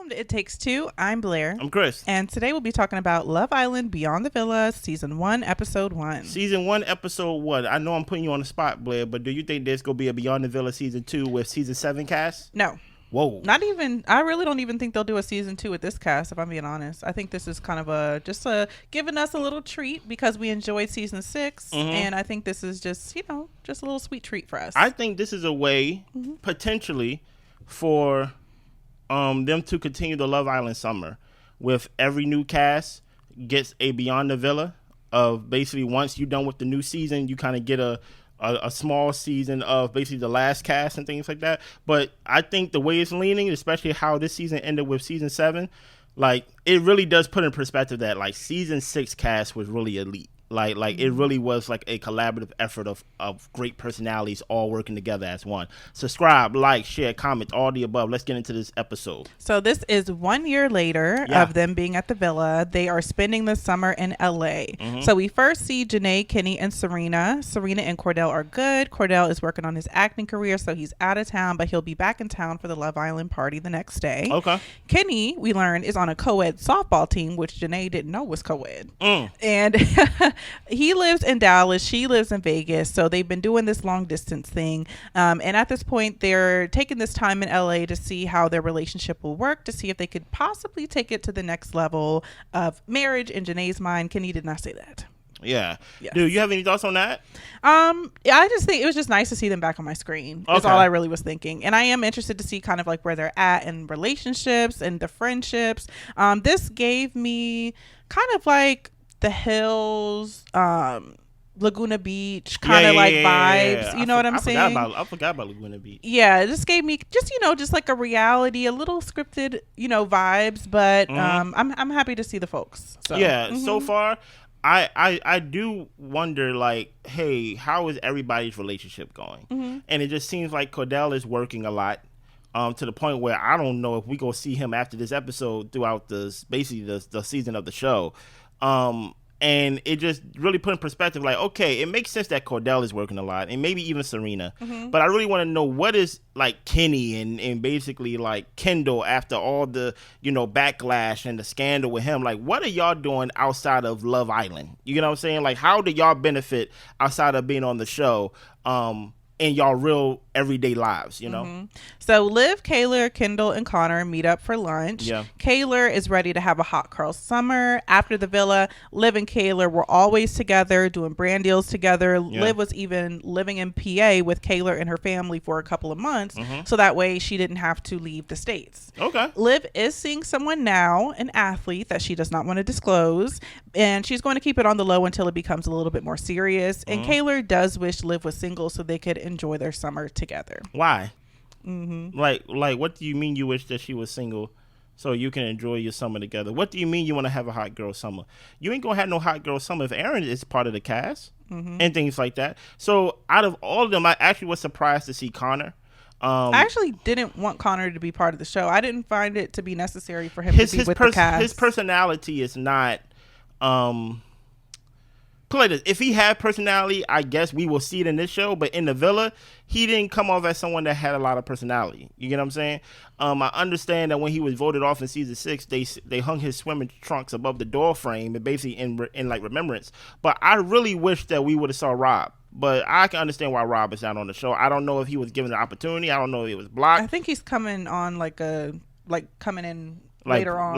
Welcome to It Takes Two. I'm Blair. I'm Chris. And today we'll be talking about Love Island Beyond the Villa, Season 1, Episode 1. Season 1, Episode 1. I know I'm putting you on the spot, Blair, but do you think there's going to be a Beyond the Villa Season 2 with Season 7 cast? No. Whoa. Not even, I really don't even think they'll do a Season 2 with this cast, if I'm being honest. I think this is kind of giving us a little treat because we enjoyed Season 6. Mm-hmm. And I think this is just a little sweet treat for us. I think this is a way, potentially, for them to continue the Love Island summer with every new cast gets a Beyond the Villa of basically once you're done with the new season, you kind of get a small season of basically the last cast and things like that. But I think the way it's leaning, especially how this season ended with Season 7, like it really does put in perspective that like Season 6 cast was really elite. Like it really was like a collaborative effort of great personalities all working together as one. Subscribe, like, share, comment, all the above. Let's get into this episode. So this is 1 year later of them being at the villa. They are spending the summer in LA. Mm-hmm. So we first see Janae, Kenny, and Serena. Serena and Cordell are good. Cordell is working on his acting career, so he's out of town, but he'll be back in town for the Love Island party the next day. Okay. Kenny, we learn, is on a co-ed softball team, which Janae didn't know was co-ed. And he lives in Dallas. She lives in Vegas. So they've been doing this long distance thing. And at this point, they're taking this time in LA to see how their relationship will work, to see if they could possibly take it to the next level of marriage. In Janae's mind, Kenny did not say that. Yeah. Yes. Dude, you have any thoughts on that? I just think it was just nice to see them back on my screen. That's all I really was thinking. And I am interested to see kind of like where they're at in relationships and the friendships. This gave me kind of like the Hills, Laguna Beach kind of vibes. Yeah. You know what I'm saying? I forgot about Laguna Beach. Yeah, this gave me just like a reality, a little scripted, vibes. But I'm happy to see the folks. So. Yeah, so far, I do wonder, like, hey, how is everybody's relationship going? Mm-hmm. And it just seems like Cordell is working a lot. To the point where I don't know if we go see him after this episode throughout the season of the show. And it just really put in perspective, like, okay, it makes sense that Cordell is working a lot, and maybe even Serena. Mm-hmm. But I really want to know what is like Kenny and basically like Kendall after all the backlash and the scandal with him. Like, what are y'all doing outside of Love Island? You know what I'm saying? Like, how do y'all benefit outside of being on the show? In y'all real everyday lives, Mm-hmm. So Liv, Kaylor, Kendall, and Connor meet up for lunch. Yeah. Kaylor is ready to have a hot girl summer. After the villa, Liv and Kaylor were always together, doing brand deals together. Yeah. Liv was even living in PA with Kaylor and her family for a couple of months, so that way she didn't have to leave the States. Okay. Liv is seeing someone now, an athlete that she does not want to disclose, and she's going to keep it on the low until it becomes a little bit more serious. And Kaylor does wish Liv was single so they could enjoy their summer together. Why? Like what do you mean you wish that she was single so you can enjoy your summer together? What do you mean you want to have a hot girl summer? You ain't gonna have no hot girl summer if Aaron is part of the cast and things like that. So out of all of them, I actually was surprised to see Connor. I actually didn't want Connor to be part of the show. I didn't find it to be necessary for him to be with the cast. His personality is not play this. If he had personality, I guess we will see it in this show. But in the villa, he didn't come off as someone that had a lot of personality. You get what I'm saying? I understand that when he was voted off in season 6, they hung his swimming trunks above the door frame and basically in like remembrance. But I really wish that we would have saw Rob. But I can understand why Rob is not on the show. I don't know if he was given the opportunity. I don't know if it was blocked. I think he's coming on coming in. Later on,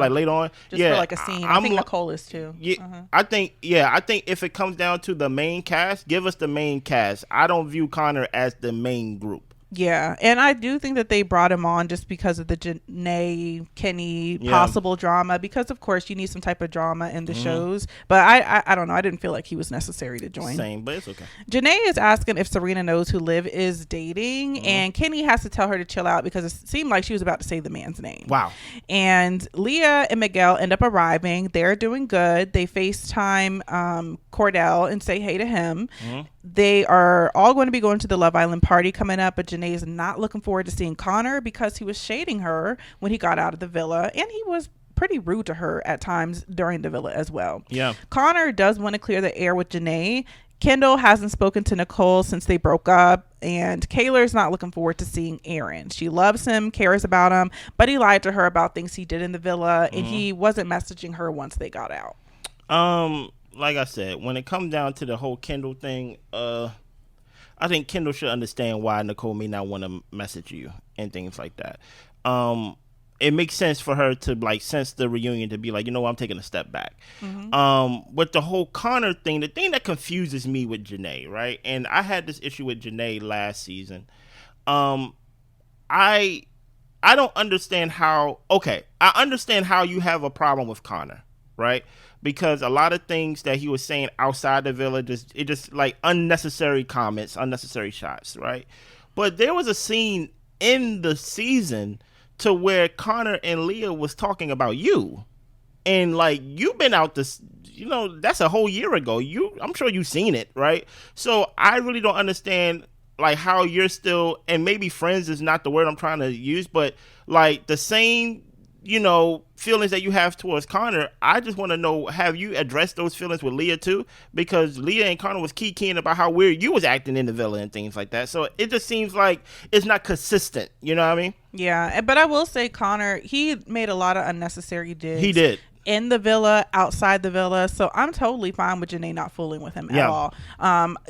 just for like a scene. I think Nicole is too. Yeah, I think if it comes down to the main cast, give us the main cast. I don't view Connor as the main group. Yeah, and I do think that they brought him on just because of the Janae, Kenny possible drama, because of course you need some type of drama in the shows. But I don't know. I didn't feel like he was necessary to join. Same, but it's okay. Janae is asking if Serena knows who Liv is dating, and Kenny has to tell her to chill out because it seemed like she was about to say the man's name. Wow. And Leah and Miguel end up arriving. They're doing good. They FaceTime Cordell and say hey to him. They are all going to be going to the Love Island party coming up, but Janae is not looking forward to seeing Connor because he was shading her when he got out of the villa, and he was pretty rude to her at times during the villa as well. Yeah. Connor does want to clear the air with Janae. Kendall hasn't spoken to Nicole since they broke up, and Kaylor's not looking forward to seeing Aaron. She loves him, cares about him, but he lied to her about things he did in the villa, and he wasn't messaging her once they got out. Like I said, when it comes down to the whole Kendall thing, I think Kendall should understand why Nicole may not want to message you and things like that. It makes sense for her to like sense the reunion to be like, you know what, I'm taking a step back. With the whole Connor thing, the thing that confuses me with Janae, right? And I had this issue with Janae last season. I don't understand how. Okay, I understand how you have a problem with Connor, right? Because a lot of things that he was saying outside the villa, just like unnecessary comments, unnecessary shots, right? But there was a scene in the season to where Connor and Leah was talking about you, and like you've been out this, that's a whole year ago. I'm sure you've seen it, right? So I really don't understand like how you're still, and maybe friends is not the word I'm trying to use, but like the same, feelings that you have towards Connor. I just want to know, have you addressed those feelings with Leah too? Because Leah and Connor was keying about how weird you was acting in the villa and things like that. So it just seems like it's not consistent. You know what I mean? Yeah, but I will say Connor, he made a lot of unnecessary digs. He did. In the villa, outside the villa. So I'm totally fine with Janae not fooling with him at all.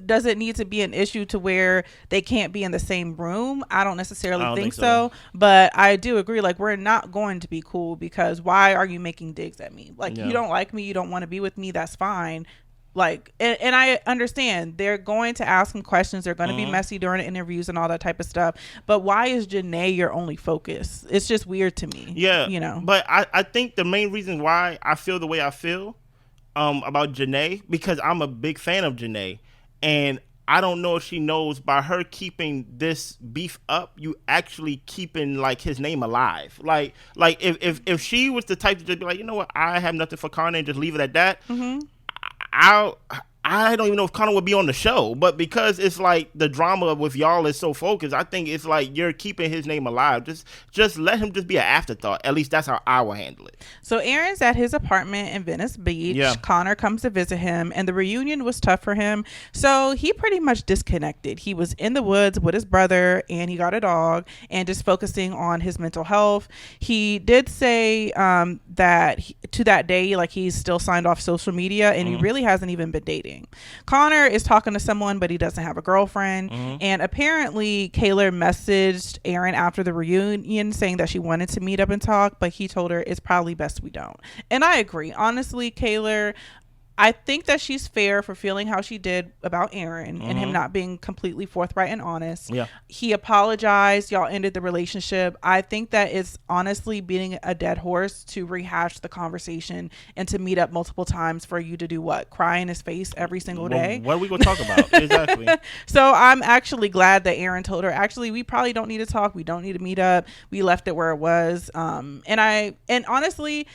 Does it need to be an issue to where they can't be in the same room? I don't necessarily think so. But I do agree, like, we're not going to be cool, because why are you making digs at me? Like, you don't like me, you don't want to be with me, that's fine. Like, and I understand they're going to ask him questions, they're going to be messy during the interviews and all that type of stuff, but why is Janae your only focus? It's just weird to me. But I think the main reason why I feel the way I feel about Janae, because I'm a big fan of Janae, and I don't know if she knows, by her keeping this beef up, you actually keeping like his name alive. Like if she was the type to just be like, you know what, I have nothing for Connor and just leave it at that, I don't even know if Connor would be on the show, but because it's like the drama with y'all is so focused, I think it's like you're keeping his name alive. Just let him just be an afterthought. At least that's how I will handle it. So Aaron's at his apartment in Venice Beach. Yeah. Connor comes to visit him, and the reunion was tough for him. So he pretty much disconnected. He was in the woods with his brother, and he got a dog, and just focusing on his mental health. He did say that to that day, like, he's still signed off social media, and he really hasn't even been dating. Connor is talking to someone, but he doesn't have a girlfriend. And apparently Kaylor messaged Aaron after the reunion saying that she wanted to meet up and talk, but he told her it's probably best we don't. And I agree. Honestly, Kaylor, I think that she's fair for feeling how she did about Aaron and him not being completely forthright and honest. Yeah. He apologized. Y'all ended the relationship. I think that it's honestly beating a dead horse to rehash the conversation and to meet up multiple times for you to do what? Cry in his face every single day? What are we going to talk about? Exactly. So I'm actually glad that Aaron told her, actually, we probably don't need to talk. We don't need to meet up. We left it where it was. And honestly,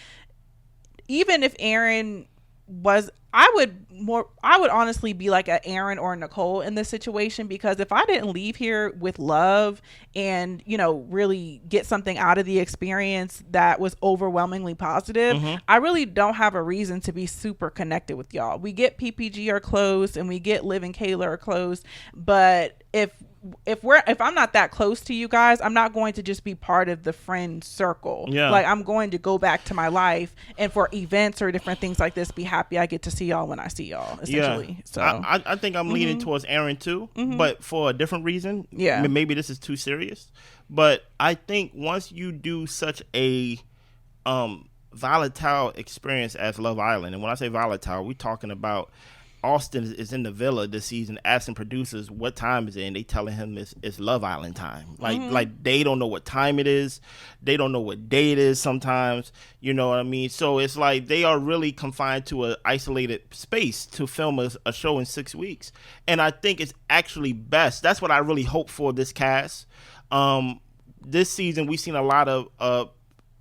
even if Aaron was, I would honestly be like a Aaron or a Nicole in this situation, because if I didn't leave here with love and really get something out of the experience that was overwhelmingly positive, I really don't have a reason to be super connected with y'all. We get PPG are close and we get Liv and Kaylor are close, but if I'm not that close to you guys, I'm not going to just be part of the friend circle. Yeah. Like, I'm going to go back to my life, and for events or different things like this, be happy I get to see y'all when I see y'all, essentially. Yeah. So I think I'm leaning towards Aaron too, but for a different reason. Yeah. Maybe this is too serious, but I think once you do such a volatile experience as Love Island, and when I say volatile, we're talking about Austin is in the villa this season asking producers what time is it, and they telling him it's Love Island time. Like they don't know what time it is. They don't know what day it is sometimes. You know what I mean? So it's like they are really confined to an isolated space to film a show in 6 weeks. And I think it's actually best. That's what I really hope for this cast. This season we've seen a lot of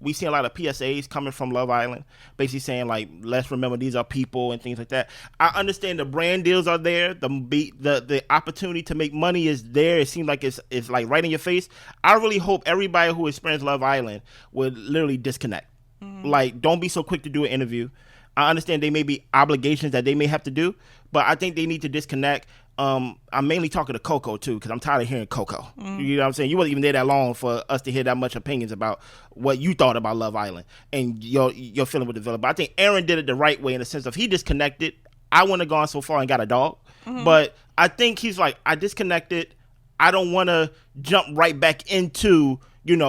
PSAs coming from Love Island, basically saying like, let's remember these are people and things like that. I understand the brand deals are there. The opportunity to make money is there. It seems like it's like right in your face. I really hope everybody who experienced Love Island would literally disconnect. Like, don't be so quick to do an interview. I understand they may be obligations that they may have to do, but I think they need to disconnect. I'm mainly talking to Coco too, because I'm tired of hearing Coco. You know what I'm saying? You wasn't even there that long for us to hear that much opinions about what you thought about Love Island and your feeling with develop. But I think Aaron did it the right way in the sense of he disconnected. I wouldn't have gone so far and got a dog, but I think he's like, I disconnected. I don't want to jump right back into,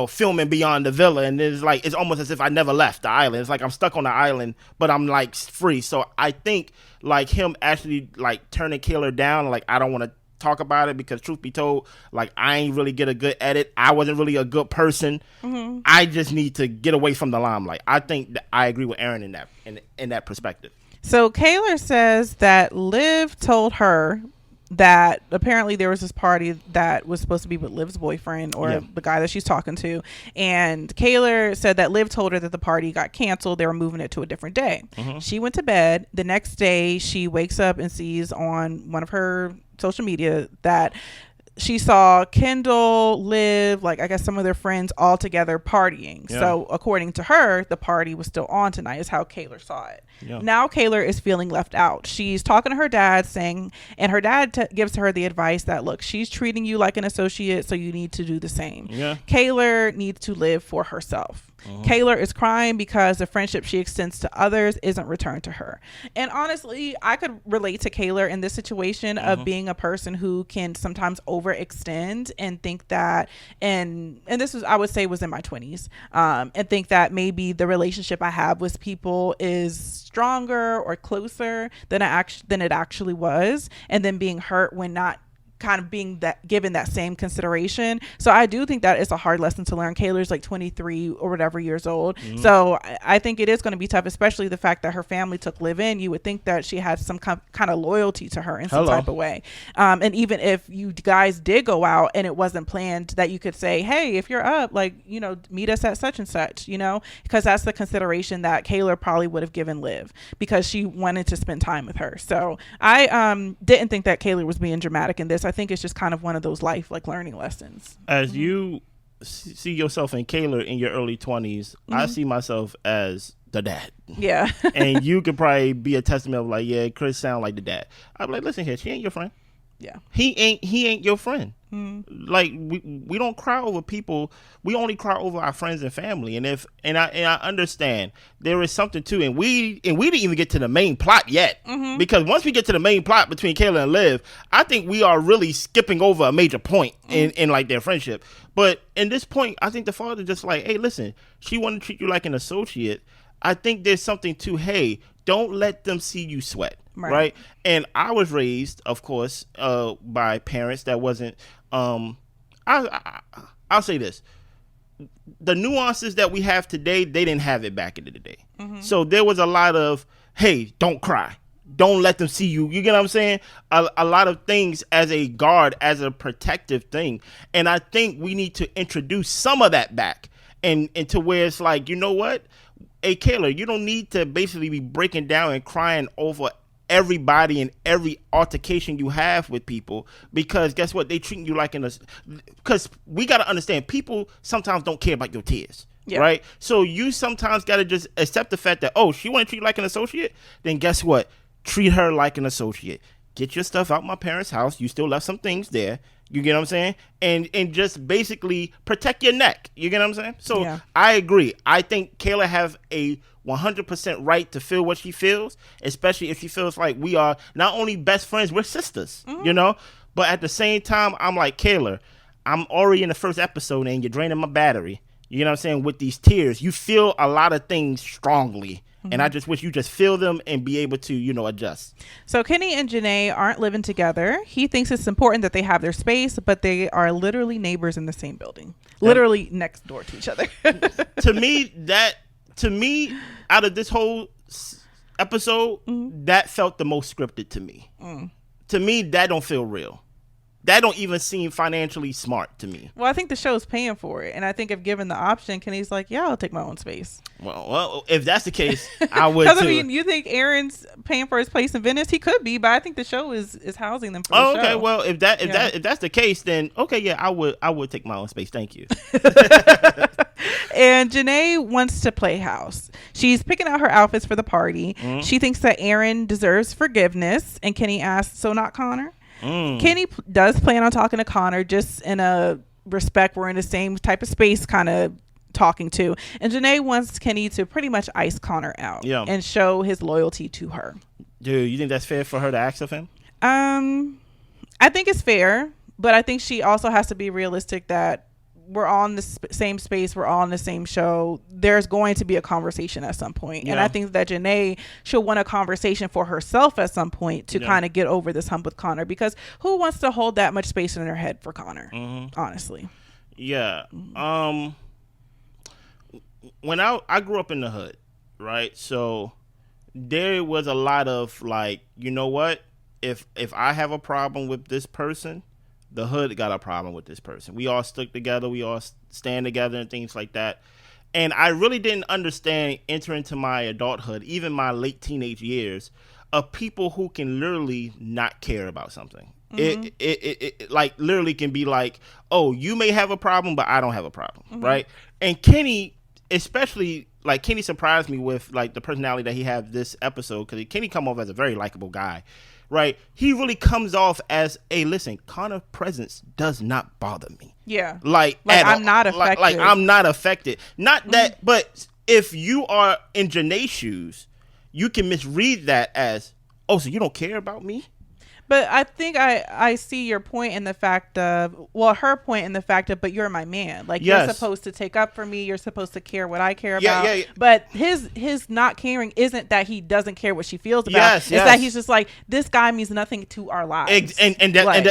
filming beyond the villa. And it's almost as if I never left the island. It's like I'm stuck on the island, but I'm like free. So I think like him actually like turning Kaylor down, like I don't want to talk about it because truth be told, like I ain't really get a good edit. I wasn't really a good person. I just need to get away from the limelight. I think that I agree with Aaron in that perspective. So Kaylor says that Liv told her that apparently there was this party that was supposed to be with Liv's boyfriend or the guy that she's talking to. And Kaylor said that Liv told her that the party got canceled. They were moving it to a different day. She went to bed. The next day, she wakes up and sees on one of her social media that she saw Kendall, Liv, like I guess some of their friends all together partying. Yeah. So according to her, the party was still on tonight is how Kaylor saw it. Yeah. Now Kaylor is feeling left out. She's talking to her dad and her dad gives her the advice that, look, she's treating you like an associate, so you need to do the same. Yeah. Kaylor needs to live for herself. Kaylor is crying because the friendship she extends to others isn't returned to her. And honestly, I could relate to Kaylor in this situation of being a person who can sometimes overextend and think that, and this was, I would say, was in my 20s, and think that maybe the relationship I have with people is stronger or closer than it actually was, and then being hurt when not kind of being given that same consideration. So I do think that it's a hard lesson to learn. Kaylor's like 23 or whatever years old. So I think it is going to be tough, especially the fact that her family took Liv in. You would think that she had some kind of loyalty to her in some type of way. And even if you guys did go out and it wasn't planned, that you could say, hey, if you're up, like, meet us at such and such, because that's the consideration that Kaylor probably would have given Liv because she wanted to spend time with her. So I didn't think that Kaylor was being dramatic in this. I think it's just kind of one of those life learning lessons. As you see yourself in Kaylor in your early 20s, I see myself as the dad. Yeah. And you could probably be a testament of like, yeah, Chris sound like the dad. I'm like, listen here, she ain't your friend. Yeah. He ain't your friend. Like we don't cry over people. We only cry over our friends and family. And I understand there is something too. And we didn't even get to the main plot yet. Because once we get to the main plot between Kayla and Liv, I think we are really skipping over a major point in like their friendship. But in this point, I think the father just like, hey, listen, she wanted to treat you like an associate. I think there's something to, hey, don't let them see you sweat. Right. And I was raised, of course, by parents that wasn't, I'll say this. The nuances that we have today, they didn't have it back in the day. So there was a lot of, hey, don't cry. Don't let them see you. You get what I'm saying? A lot of things as a guard, as a protective thing. And I think we need to introduce some of that back and to where it's like, you know what? Hey, Kaylor, you don't need to basically be breaking down and crying over everybody and every altercation you have with people, because guess what? They treating you like because we got to understand, people sometimes don't care about your tears. Yeah. Right? So you sometimes got to just accept the fact that, oh, she want to treat you like an associate? Then guess what? Treat her like an associate. Get your stuff out my parents' house. You still left some things there. You get what I'm saying? And just basically protect your neck. You get what I'm saying? So yeah. I agree. I think Kayla have a 100% right to feel what she feels, especially if she feels like we are not only best friends, we're sisters, But at the same time, I'm like, Kayla, I'm already in the first episode and you're draining my battery. You know what I'm saying? With these tears, you feel a lot of things strongly. And I just wish you just feel them and be able to, adjust. So Kenny and Janae aren't living together. He thinks it's important that they have their space, but they are literally neighbors in the same building, literally next door to each other. To me, out of this whole episode, that felt the most scripted to me. To me, that don't feel real. that don't even seem financially smart to me. Well, I think the show's paying for it, and I think if given the option, Kenny's like, yeah, I'll take my own space. Well, if that's the case, I would too. I mean, you think Aaron's paying for his place in Venice? He could be, but I think the show is housing them for the show. Okay. Well, if that's the case, then okay, yeah, I would take my own space. Thank you. And Janae wants to play house. She's picking out her outfits for the party. Mm-hmm. She thinks that Aaron deserves forgiveness, and Kenny asks, so not Connor? Kenny does plan on talking to Connor, just in a respect we're in the same type of space kind of talking to. And Janae wants Kenny to pretty much ice Connor out and show his loyalty to her. Dude, you think that's fair for her to ask of him? I think it's fair, but I think she also has to be realistic that we're all in the same space. We're all in the same show. There's going to be a conversation at some point. And I think that Janae should want a conversation for herself at some point to kind of get over this hump with Connor, because who wants to hold that much space in their head for Connor? Honestly. Yeah. When I grew up in the hood, right? So there was a lot of like, you know what? If I have a problem with this person, the hood got a problem with this person. We all stuck together. We all stand together and things like that. And I really didn't understand entering into my adulthood, even my late teenage years, of people who can literally not care about something. It like literally can be like, oh, you may have a problem, but I don't have a problem, right? And Kenny, especially, like, Kenny surprised me with like the personality that he had this episode, because Kenny come off as a very likable guy. Right, he really comes off as listen, Connor's presence does not bother me. Yeah, like I'm not affected. Like I'm not affected. Not that, but if you are in Janae's shoes, you can misread that as, oh, so you don't care about me. But I think I see your point in the fact of, well, her point in the fact of, but you're my man. Like, you're supposed to take up for me. You're supposed to care what I care about. Yeah. But his not caring isn't that he doesn't care what she feels about. It's that he's just like, this guy means nothing to our lives.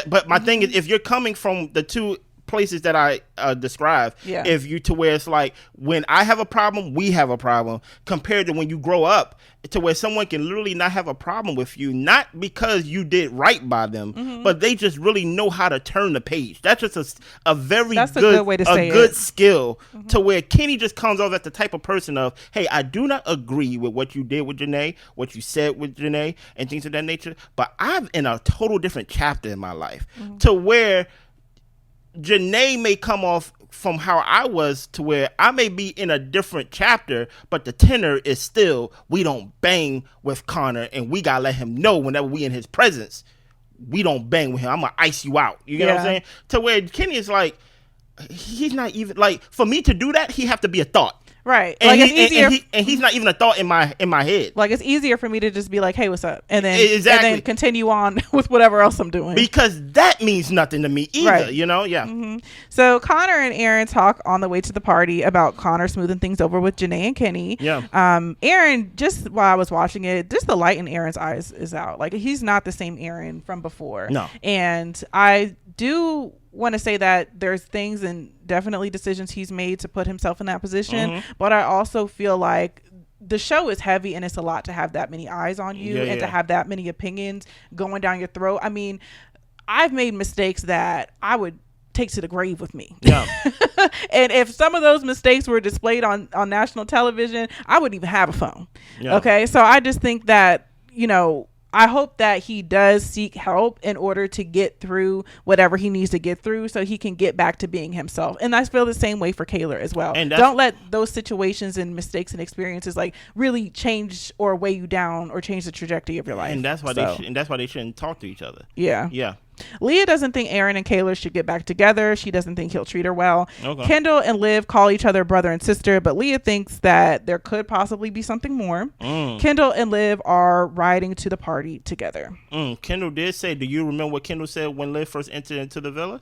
But my thing is, if you're coming from the two places that I described, if you to where it's like, when I have a problem, we have a problem, compared to when you grow up to where someone can literally not have a problem with you, not because you did right by them, but they just really know how to turn the page. That's just a good way to say good skill, to where Kenny just comes off as the type of person of, hey, I do not agree with what you did with Janae, what you said with Janae, and things of that nature, but I'm in a total different chapter in my life, to where Janae may come off from how I was to where I may be in a different chapter, but the tenor is still, we don't bang with Connor, and we gotta let him know whenever we in his presence, we don't bang with him. I'm gonna ice you out. You get what I'm saying? To where Kenny is like, he's not even like, for me to do that, he have to be a thought. Right. And, like, it's easier, and he's not even a thought in my head. Like, it's easier for me to just be like, hey, what's up? And then continue on with whatever else I'm doing. Because that means nothing to me either, you know? Yeah. So Connor and Aaron talk on the way to the party about Connor smoothing things over with Janae and Kenny. Yeah. Aaron, just while I was watching it, just the light in Aaron's eyes is out. Like, he's not the same Aaron from before. No. And I do want to say that there's things and definitely decisions he's made to put himself in that position, but I also feel like the show is heavy, and it's a lot to have that many eyes on you and to have that many opinions going down your throat. I mean, I've made mistakes that I would take to the grave with me. Yeah. And if some of those mistakes were displayed on national television, I wouldn't even have a phone. Yeah. Okay, so I just think that, you know, I hope that he does seek help in order to get through whatever he needs to get through so he can get back to being himself. And I feel the same way for Kaylor as well. And don't let those situations and mistakes and experiences like really change or weigh you down or change the trajectory of your life. And that's why they shouldn't talk to each other. Yeah. Yeah. Leah doesn't think Aaron and Kaylor should get back together. She doesn't think he'll treat her well. Okay. Kendall and Liv call each other brother and sister, but Leah thinks that there could possibly be something more. Kendall and Liv are riding to the party together. Kendall did say, do you remember what Kendall said when Liv first entered into the villa?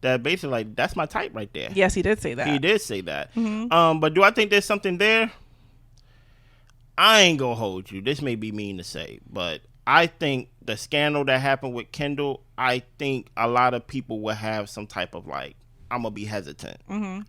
That basically, like, that's my type right there. Yes, he did say that. He did say that. But do I think there's something there? I ain't gonna hold you. This may be mean to say, but I think the scandal that happened with Kendall, I think a lot of people will have some type of like, I'm going to be hesitant.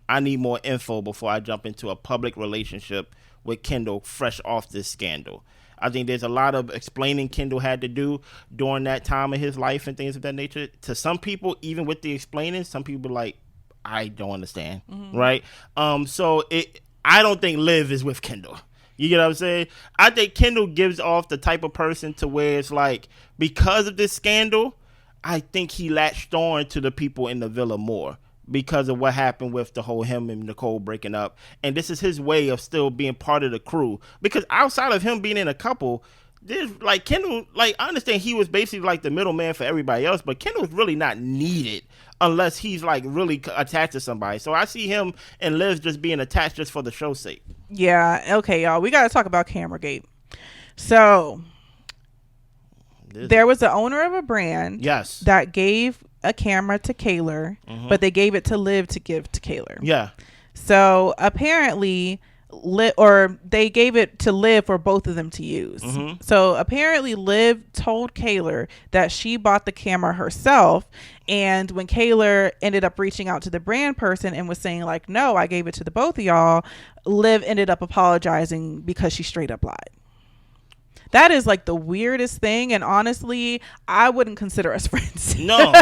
I need more info before I jump into a public relationship with Kendall fresh off this scandal. I think there's a lot of explaining Kendall had to do during that time of his life and things of that nature. To some people, even with the explaining, some people like, I don't understand, right? I don't think Liv is with Kendall. You get what I'm saying? I think Kendall gives off the type of person to where it's like, because of this scandal, I think he latched on to the people in the villa more because of what happened with the whole him and Nicole breaking up. And this is his way of still being part of the crew. Because outside of him being in a couple, there's like Kendall, like I understand he was basically like the middleman for everybody else, but Kendall's really not needed unless he's like really attached to somebody. So I see him and Liv just being attached just for the show's sake. Yeah. Okay, y'all. We got to talk about Cameragate. So there was the owner of a brand that gave a camera to Kaylor, but they gave it to Liv to give to Kaylor. Yeah. So apparently they gave it to Liv for both of them to use. So apparently Liv told Kaylor that she bought the camera herself, and when Kaylor ended up reaching out to the brand person and was saying like, no, I gave it to the both of y'all, Liv ended up apologizing because she straight up lied. That is like the weirdest thing, and honestly, I wouldn't consider us friends. No.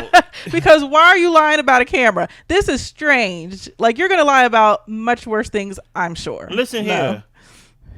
Because why are you lying about a camera? This is strange. Like, you're going to lie about much worse things, I'm sure. Listen here.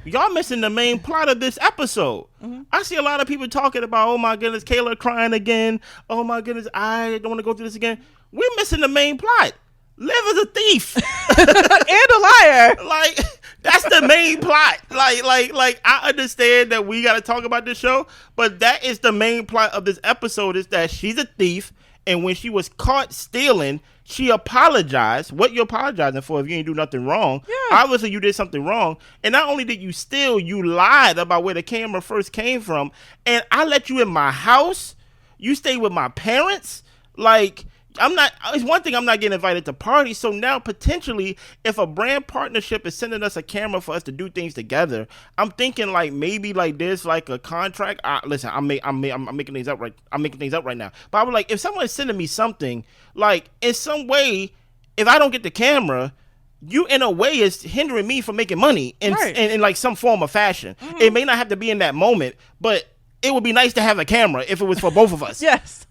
Y'all missing the main plot of this episode. I see a lot of people talking about, oh my goodness, Kayla crying again. Oh my goodness, I don't want to go through this again. We're missing the main plot. Liv is a thief. And a liar. Like, that's the main plot. Like I understand that we got to talk about this show, but that is the main plot of this episode, is that she's a thief, and when she was caught stealing, she apologized. What you apologizing for if you ain't do nothing wrong? Yeah. Obviously, you did something wrong. And not only did you steal, you lied about where the camera first came from. And I let you in my house. You stay with my parents. Like, it's one thing I'm not getting invited to parties. So now potentially, if a brand partnership is sending us a camera for us to do things together, I'm thinking like maybe like there's like a contract. Listen, I'm making things up right. I'm making things up right now. But I was like, if someone's sending me something, like in some way, if I don't get the camera, you in a way is hindering me from making money in like some form of fashion. It may not have to be in that moment, but it would be nice to have a camera if it was for both of us. Yes.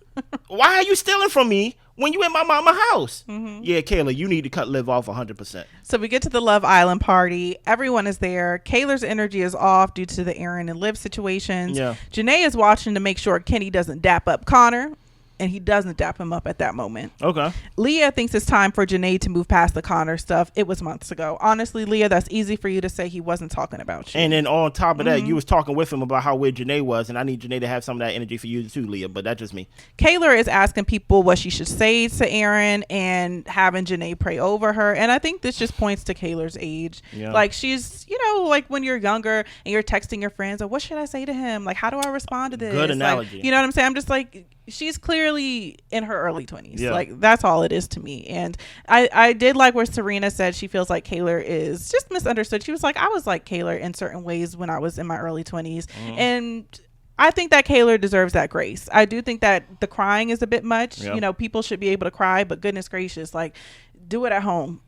Why are you stealing from me when you in my mama's house? Yeah, Kayla, you need to cut Liv off 100%. So we get to the Love Island party. Everyone is there. Kaylor's energy is off due to the Aaron and Liv situations. Yeah. Janae is watching to make sure Kenny doesn't dap up Connor, and he doesn't dap him up at that moment. Okay. Leah thinks it's time for Janae to move past the Connor stuff. It was months ago. Honestly, Leah, that's easy for you to say. He wasn't talking about you. And then on top of that, you was talking with him about how weird Janae was, and I need Janae to have some of that energy for you too, Leah, but that's just me. Kaylor is asking people what she should say to Aaron and having Janae pray over her. And I think this just points to Kaylor's age. Yeah. Like, she's, like when you're younger and you're texting your friends, what should I say to him? Like, how do I respond to this? Good analogy. Like, you know what I'm saying? I'm just like, she's clearly in her early 20s. Yeah. Like, that's all it is to me. And I did like where Serena said she feels like Kaylor is just misunderstood. She was like, I was like Kaylor in certain ways when I was in my early 20s. And I think that Kaylor deserves that grace. I do think that the crying is a bit much. Yep. People should be able to cry, but goodness gracious, like, do it at home.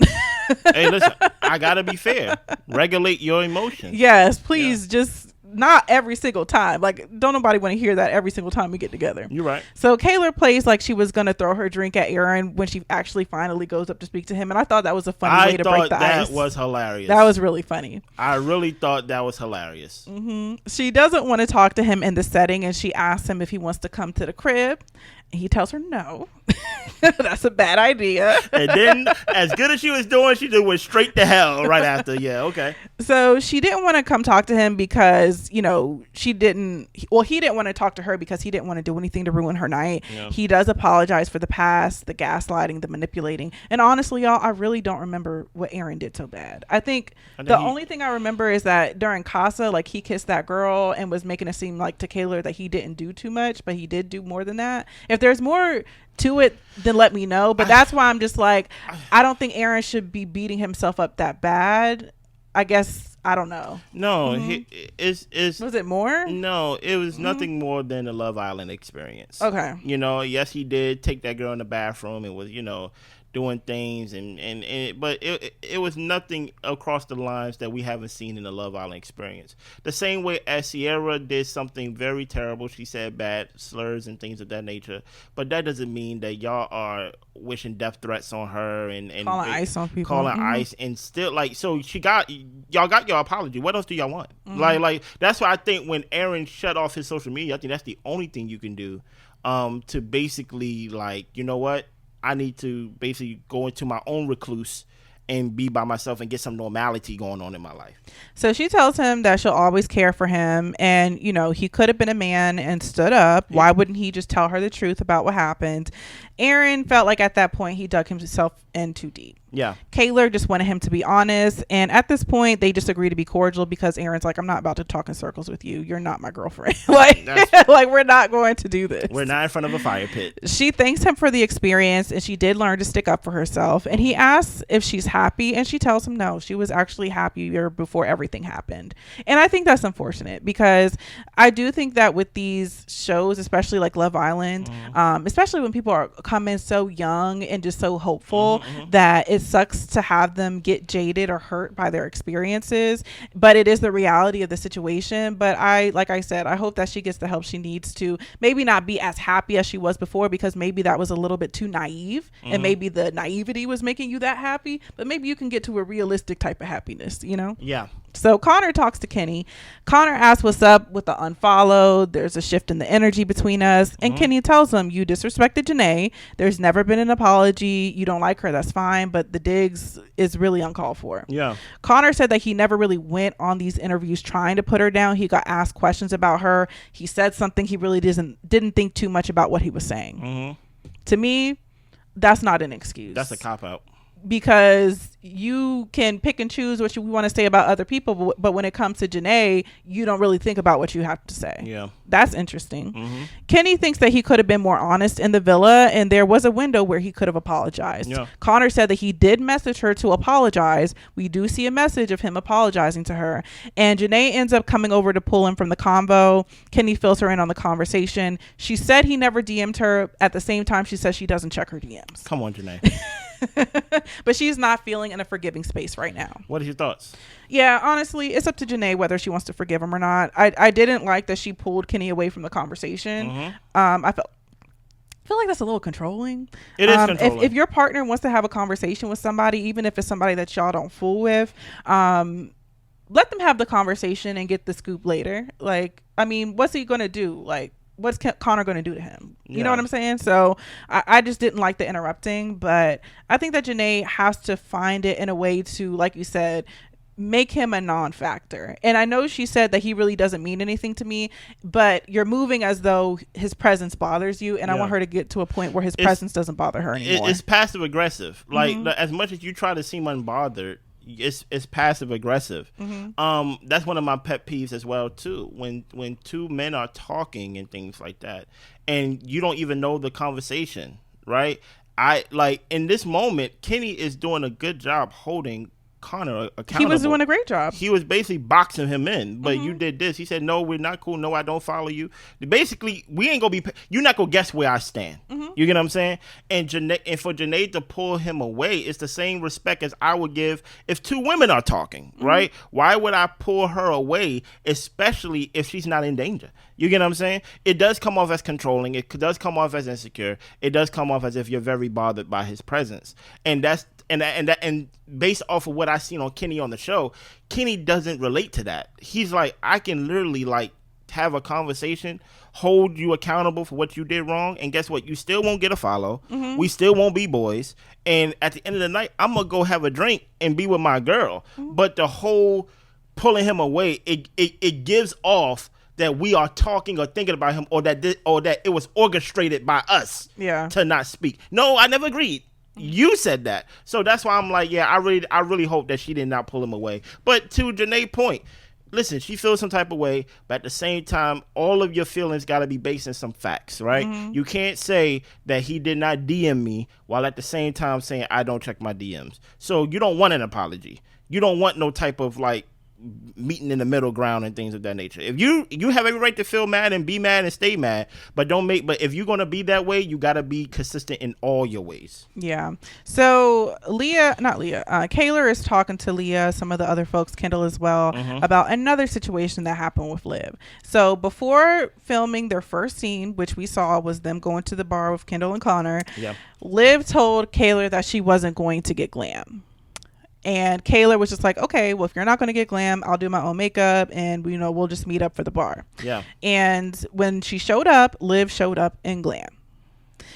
Hey, listen, I gotta be fair. Regulate your emotions. Yes, please. Just not every single time. Like, don't nobody want to hear that every single time we get together. You're right. So Kaylor plays like she was gonna throw her drink at Aaron when she actually finally goes up to speak to him, and I thought that was a funny way to break the ice. That was hilarious. That was really funny. I really thought that was hilarious. She doesn't want to talk to him in the setting, and she asks him if he wants to come to the crib. He tells her no. That's a bad idea. And then, as good as she was doing, she just went straight to hell right after. Yeah, okay. So she didn't want to come talk to him because, he didn't want to talk to her because he didn't want to do anything to ruin her night. Yeah. He does apologize for the past, the gaslighting, the manipulating. And honestly, y'all, I really don't remember what Aaron did so bad. I think the only thing I remember is that during Casa, like, he kissed that girl and was making it seem like to Kaylor that he didn't do too much, but he did do more than that. If there's more to it, then let me know. But that's why I'm just like, I don't think Aaron should be beating himself up that bad. I guess, I don't know. No, was it more? No, it was nothing more than the Love Island experience. Okay. Yes, he did take that girl in the bathroom and was, doing things, but it was nothing across the lines that we haven't seen in the Love Island experience. The same way as Sierra did something very terrible, she said bad slurs and things of that nature, but that doesn't mean that y'all are wishing death threats on her and calling ice on people, calling ice, and still like, so y'all got your apology. What else do y'all want? Like that's why I think when Aaron shut off his social media, I think that's the only thing you can do to basically, like, you know what, I need to basically go into my own recluse and be by myself and get some normality going on in my life. So she tells him that she'll always care for him, and he could have been a man and stood up. Yeah. Why wouldn't he just tell her the truth about what happened? Aaron felt like at that point he dug himself in too deep. Yeah. Kaylor just wanted him to be honest, and at this point they just agree to be cordial because Aaron's like, I'm not about to talk in circles with you. You're not my girlfriend. like we're not going to do this. We're not in front of a fire pit. She thanks him for the experience, and she did learn to stick up for herself, and he asks if she's happy, and she tells him no, she was actually happier before everything happened. And I think that's unfortunate because I do think that with these shows, especially like Love Island, especially when people are coming so young and just so hopeful, that it sucks to have them get jaded or hurt by their experiences, but it is the reality of the situation. But like I said, I hope that she gets the help she needs to maybe not be as happy as she was before, because maybe that was a little bit too naive, and maybe the naivety was making you that happy, but maybe you can get to a realistic type of happiness, Yeah. So Connor talks to Kenny. Connor asks what's up with the unfollowed. There's a shift in the energy between us. And Kenny tells him, you disrespected Janae. There's never been an apology. You don't like her. That's fine. But the digs is really uncalled for. Yeah. Connor said that he never really went on these interviews trying to put her down. He got asked questions about her. He said something. He really didn't think too much about what he was saying. To me, that's not an excuse. That's a cop-out. Because you can pick and choose what you want to say about other people, but when it comes to Janae, you don't really think about what you have to say. Yeah, that's interesting. Kenny thinks that he could have been more honest in the villa, and there was a window where he could have apologized. Yeah. Connor said that he did message her to apologize. We do see a message of him apologizing to her, and Janae ends up coming over to pull him from the convo. Kenny fills her in on the conversation. She said he never DM'd her. At the same time, she says she doesn't check her DMs. Come on, Janae. But she's not feeling in a forgiving space right now. What are your thoughts? Yeah, honestly, it's up to Janae whether she wants to forgive him or not. I didn't like that she pulled Kenny away from the conversation. I feel like that's a little controlling. It is controlling. If your partner wants to have a conversation with somebody, even if it's somebody that y'all don't fool with, let them have the conversation and get the scoop later. Like, I mean, what's he gonna do? Like, what's Connor going to do to him? You know what I'm saying? So I just didn't like the interrupting, but I think that Janae has to find it in a way to, like you said, make him a non-factor. And I know she said that he really doesn't mean anything to me, but you're moving as though his presence bothers you, and I want her to get to a point where his presence doesn't bother her anymore. It's passive aggressive. Like, as much as you try to seem unbothered, it's passive aggressive. That's one of my pet peeves as well too, when two men are talking and things like that, and you don't even know the conversation, right? I like, in this moment, Kenny is doing a good job holding Connor accountable. He was doing a great job. He was basically boxing him in, but you did this. He said, no, we're not cool. No, I don't follow you. Basically, we ain't gonna be, you're not gonna guess where I stand. You get what I'm saying? And for Janae to pull him away, it's the same respect as I would give if two women are talking, right? Why would I pull her away, especially if she's not in danger? You get what I'm saying? It does come off as controlling. It does come off as insecure. It does come off as if you're very bothered by his presence. And that's, and based off of what I seen on Kenny on the show, Kenny doesn't relate to that. He's like, I can literally like have a conversation, hold you accountable for what you did wrong, and guess what? You still won't get a follow. We still won't be boys. And at the end of the night, I'm gonna go have a drink and be with my girl. But the whole pulling him away, it gives off that we are talking or thinking about him, or that it was orchestrated by us to not speak. No, I never agreed. You said that. So that's why I'm like, yeah, I really hope that she did not pull him away. But to Janae's point, listen, she feels some type of way, but at the same time, all of your feelings got to be based in some facts, right? You can't say that he did not DM me while at the same time saying I don't check my DMs. So you don't want an apology. You don't want no type of like meeting in the middle ground and things of that nature. If you have every right to feel mad and be mad and stay mad, but if you're gonna be that way, you gotta be consistent in all your ways. Yeah. So Kaylor is talking to Leah, some of the other folks, Kendall as well, about another situation that happened with Liv. So before filming their first scene, which we saw was them going to the bar with Kendall and Connor, Liv told Kaylor that she wasn't going to get glam. And Kaylor was just like, okay, well, if you're not going to get glam, I'll do my own makeup and, we'll just meet up for the bar. Yeah. And when she showed up, Liv showed up in glam.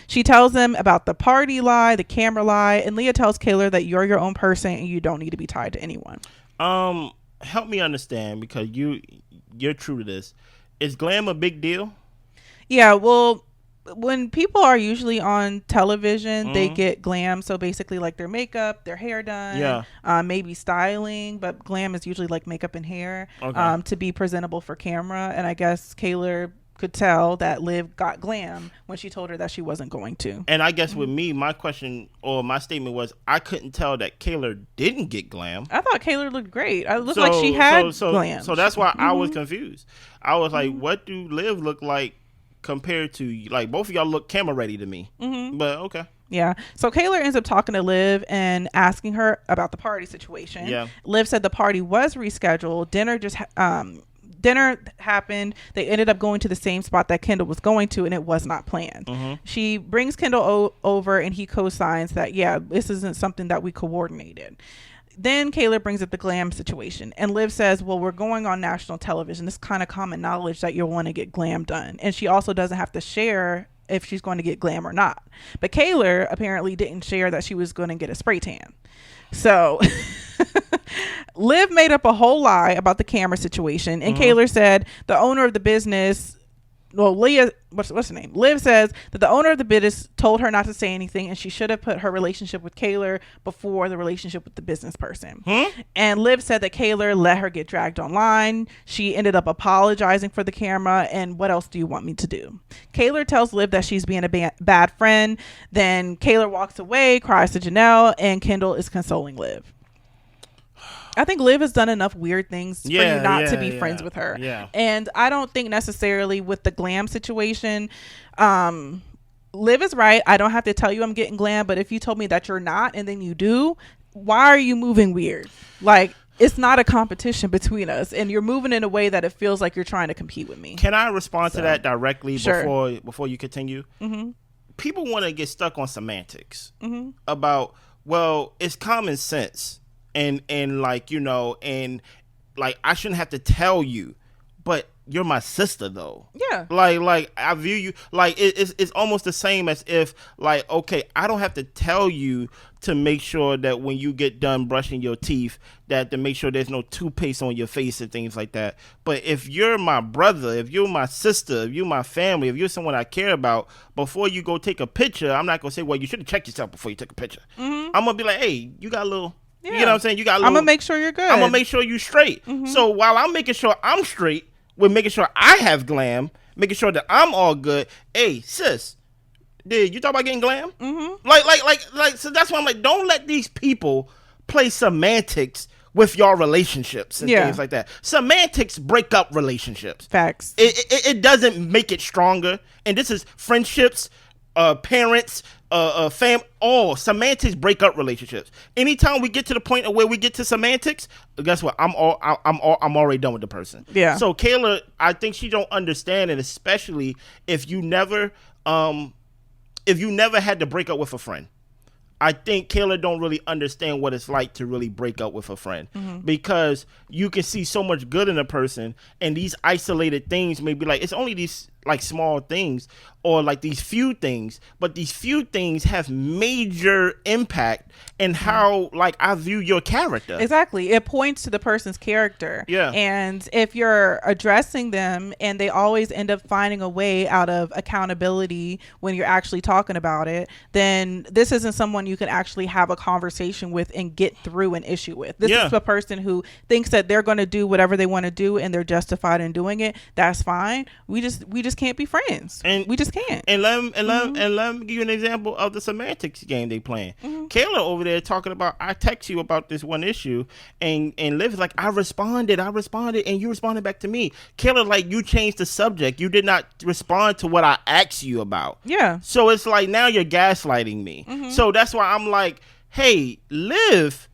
She tells them about the party lie, the camera lie, and Leah tells Kaylor that you're your own person and you don't need to be tied to anyone. Help me understand, because you're true to this. Is glam a big deal? Yeah, well, when people are usually on television, they get glam. So basically like their makeup, their hair done, maybe styling, but glam is usually like makeup and hair, to be presentable for camera. And I guess Kaylor could tell that Liv got glam when she told her that she wasn't going to. And I guess with me, my question or my statement was, I couldn't tell that Kaylor didn't get glam. I thought Kaylor looked great. It looked like she had glam. So that's why I was confused. I was like, what do Liv look like compared to, like, both of y'all look camera ready to me. But okay. Yeah. So Kaylor ends up talking to Liv and asking her about the party situation. Yeah. Liv said the party was rescheduled. Dinner happened. They ended up going to the same spot that Kendall was going to, and it was not planned. She brings Kendall over, and he co-signs that, yeah, this isn't something that we coordinated. Then Kaylor brings up the glam situation, and Liv says, well, we're going on national television. It's kind of common knowledge that you'll want to get glam done. And she also doesn't have to share if she's going to get glam or not. But Kaylor apparently didn't share that she was going to get a spray tan. So Liv made up a whole lie about the camera situation, and Kaylor said the owner of the business, Leah, what's her name? Liv says that the owner of the business told her not to say anything, and she should have put her relationship with Kaylor before the relationship with the business person. And Liv said that Kaylor let her get dragged online. She ended up apologizing for the camera, and what else do you want me to do? Kaylor tells Liv that she's being a bad friend. Then Kaylor walks away, cries to Janelle, and Kendall is consoling Liv. I think Liv has done enough weird things for you not to be friends with her. Yeah. And I don't think necessarily with the glam situation, Liv is right. I don't have to tell you I'm getting glam, but if you told me that you're not and then you do, why are you moving weird? Like, it's not a competition between us, and you're moving in a way that it feels like you're trying to compete with me. Can I respond to that directly before you continue? People want to get stuck on semantics about, well, it's common sense. And like, and like, I shouldn't have to tell you, but you're my sister though. Yeah. Like I view you like it's almost the same as if, like, okay, I don't have to tell you to make sure that when you get done brushing your teeth, that to make sure there's no toothpaste on your face and things like that. But if you're my brother, if you're my sister, if you're my family, if you're someone I care about, before you go take a picture, I'm not gonna say, well, you should have checked yourself before you took a picture. I'm gonna be like, hey, you got a little. Yeah. You know what I'm saying? I'm gonna make sure you're good. I'm gonna make sure you're straight. So while I'm making sure I'm straight, with making sure I have glam, making sure that I'm all good. Hey, sis, did you talk about getting glam? Like. So that's why I'm like, don't let these people play semantics with your relationships and things like that. Semantics break up relationships. Facts. It doesn't make it stronger. And this is friendships, parents, all semantics break up relationships. Anytime we get to the point of where we get to semantics, guess what? I'm already done with the person. Yeah. So Kayla, I think she don't understand it, especially if you never had to break up with a friend. I think Kayla don't really understand what it's like to really break up with a friend, because you can see so much good in a person, and these isolated things may be like, it's only these like small things or like these few things, but these few things have major impact in how like I view your character. Exactly. It points to the person's character. Yeah. And if you're addressing them and they always end up finding a way out of accountability when you're actually talking about it, then this isn't someone you can actually have a conversation with and get through an issue with. This is a person who thinks that they're going to do whatever they want to do and they're justified in doing it. That's fine. We just just can't be friends. And we just can't. And let me give you an example of the semantics game they playing. Kayla over there talking about, I text you about this one issue, and Liv is like, I responded, and you responded back to me. Kayla, like, you changed the subject. You did not respond to what I asked you about. Yeah. So it's like, now you're gaslighting me. So that's why I'm like, hey, Liv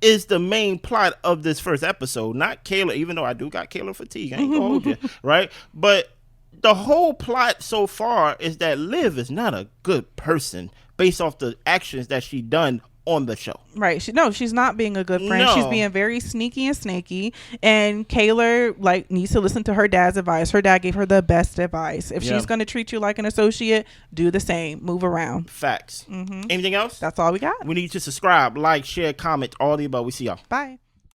is the main plot of this first episode, not Kayla, even though I do got Kayla fatigue. I ain't gonna hold you, right? But the whole plot so far is that Liv is not a good person based off the actions that she done on the show. Right. She's not being a good friend. No. She's being very sneaky and snaky. And Kaylor, like, needs to listen to her dad's advice. Her dad gave her the best advice. If she's going to treat you like an associate, do the same. Move around. Facts. Anything else? That's all we got. We need you to subscribe, like, share, comment, all the above. We see y'all. Bye.